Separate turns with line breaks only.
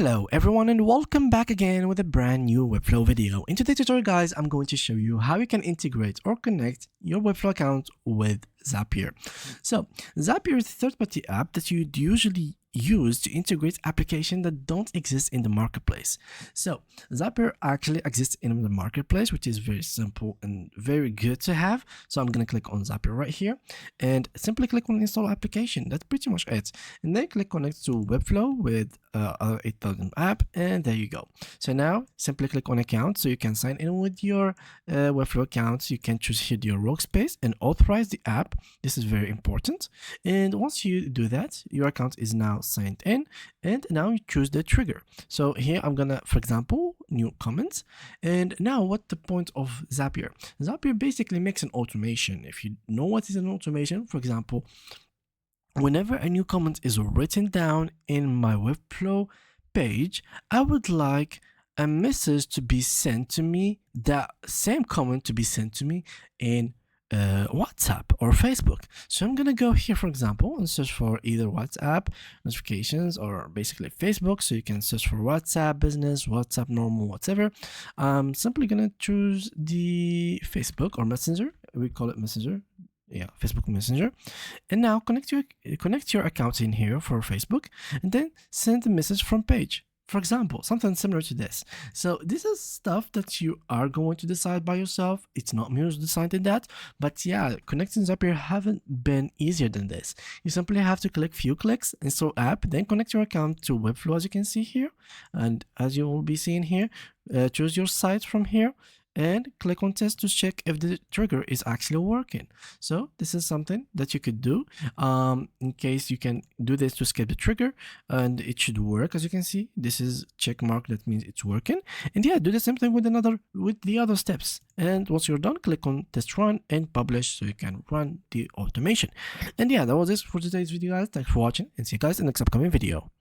Hello everyone and welcome back again with a brand new Webflow video. In today's tutorial guys, I'm going to show you how you can integrate or connect your Webflow account with Zapier. So Zapier is a third-party app that you'd usually use to integrate applications that don't exist in the marketplace. So Zapier actually exists in the marketplace, which is very simple and very good to have. So I'm going to click on Zapier right here and simply click on install application. That's pretty much it. And then click connect to Webflow with other 8000 app, and there you go. So now simply click on account so you can sign in with your Webflow account. You can choose here your workspace and authorize the app. This is very important. And once you do that, your account is now signed in, and now you choose the trigger. So here I'm gonna, for example, new comments. And now what the point of Zapier? Zapier basically makes an automation. If you know what is an automation, for example, whenever a new comment is written down in my Webflow page, I would like a message to be sent to me, that same comment to be sent to me in WhatsApp or Facebook. So I'm gonna go here, for example, and search for either WhatsApp notifications or basically Facebook. So you can search for WhatsApp business, WhatsApp normal, whatever. I'm simply gonna choose the Facebook or Messenger. We call it Messenger. Yeah, Facebook Messenger. And now connect your account in here for Facebook, and then send a message from page. For example, something similar to this. So this is stuff that you are going to decide by yourself. It's not me who's decided that, but yeah, connecting Zapier haven't been easier than this. You simply have to click few clicks, install app, then connect your account to Webflow as you can see here. And as you will be seeing here, choose your site from here and click on test to check if the trigger is actually working. So this is something that you could do in case you can do this to skip the trigger, and it should work. As you can see, this is check mark, that means it's working. And yeah, do the same thing with the other steps. And once you're done, click on test run and publish so you can run the automation. And yeah, that was it for today's video guys. Thanks for watching, and see you guys in the next upcoming video.